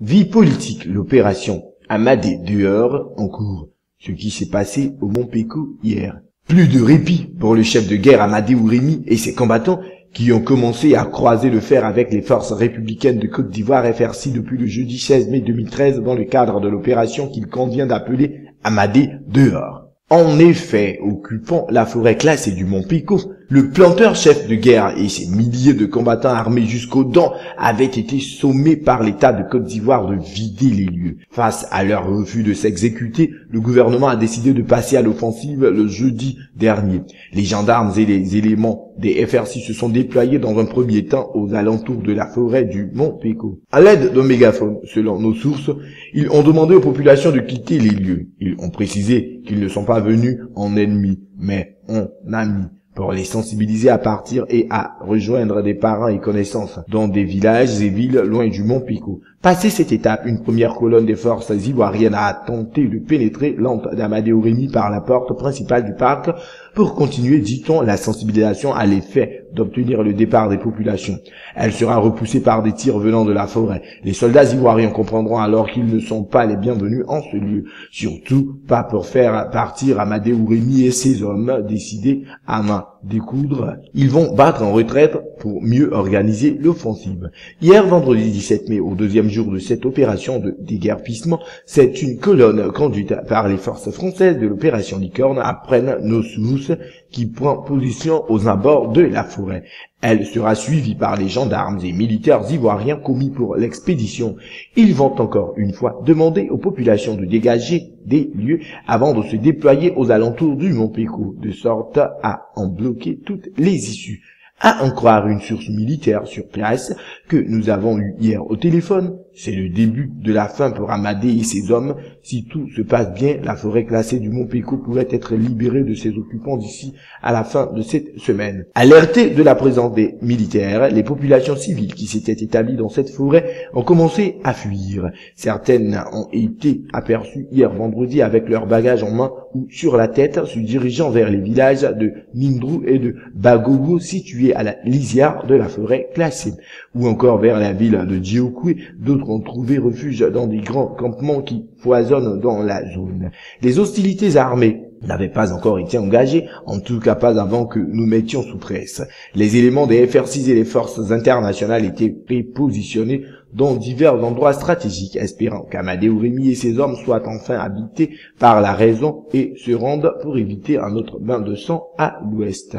Vie politique, l'opération Amadé dehors en cours. Ce qui s'est passé au Mont Péco hier. Plus de répit pour le chef de guerre Amadé Ourimi et ses combattants qui ont commencé à croiser le fer avec les forces républicaines de Côte d'Ivoire FRC depuis le jeudi 16 mai 2013 dans le cadre de l'opération qu'il convient d'appeler Amadé dehors. En effet, occupant la forêt classée du Mont Péco, le planteur chef de guerre et ses milliers de combattants armés jusqu'aux dents avaient été sommés par l'État de Côte d'Ivoire de vider les lieux. Face à leur refus de s'exécuter, le gouvernement a décidé de passer à l'offensive le jeudi dernier. Les gendarmes et les éléments des FRC se sont déployés dans un premier temps aux alentours de la forêt du Mont Péco. À l'aide d'un mégaphone, selon nos sources, ils ont demandé aux populations de quitter les lieux. Ils ont précisé qu'ils ne sont pas venus en ennemis, mais en amis, pour les sensibiliser à partir et à rejoindre des parents et connaissances dans des villages et villes loin du Mont Péco. Passé cette étape, une première colonne des forces ivoiriennes a tenté de pénétrer l'antre d'Amadé Ourimi par la porte principale du parc pour continuer, dit-on, la sensibilisation à l'effet d'obtenir le départ des populations. Elle sera repoussée par des tirs venant de la forêt. Les soldats ivoiriens comprendront alors qu'ils ne sont pas les bienvenus en ce lieu. Surtout pas pour faire partir Amadé Ourimi et ses hommes décidés à main découdre. Ils vont battre en retraite pour mieux organiser l'offensive. Hier, vendredi 17 mai, au deuxième jour de cette opération de déguerpissement, c'est une colonne conduite par les forces françaises de l'opération Licorne, apprennent nos sources, qui prend position aux abords de la forêt. Elle sera suivie par les gendarmes et militaires ivoiriens commis pour l'expédition. Ils vont encore une fois demander aux populations de dégager des lieux avant de se déployer aux alentours du Mont Péco, de sorte à en bloquer toutes les issues. À en croire une source militaire sur place que nous avons eue hier au téléphone, c'est le début de la fin pour Amadé et ses hommes. Si tout se passe bien, la forêt classée du Mont Péco pourrait être libérée de ses occupants d'ici à la fin de cette semaine. Alertées de la présence des militaires, les populations civiles qui s'étaient établies dans cette forêt ont commencé à fuir. Certaines ont été aperçues hier vendredi avec leurs bagages en main ou sur la tête, se dirigeant vers les villages de Mindrou et de Bagogo situés à la lisière de la forêt classée, ou encore vers la ville de Djiokoué. D'autres ont trouvé refuge dans des grands campements qui foisonnent dans la zone. Les hostilités armées n'avaient pas encore été engagées, en tout cas pas avant que nous mettions sous presse. Les éléments des FR6 et les forces internationales étaient prépositionnés dans divers endroits stratégiques, espérant qu'Amadé Ourimi et ses hommes soient enfin habités par la raison et se rendent pour éviter un autre bain de sang à l'ouest.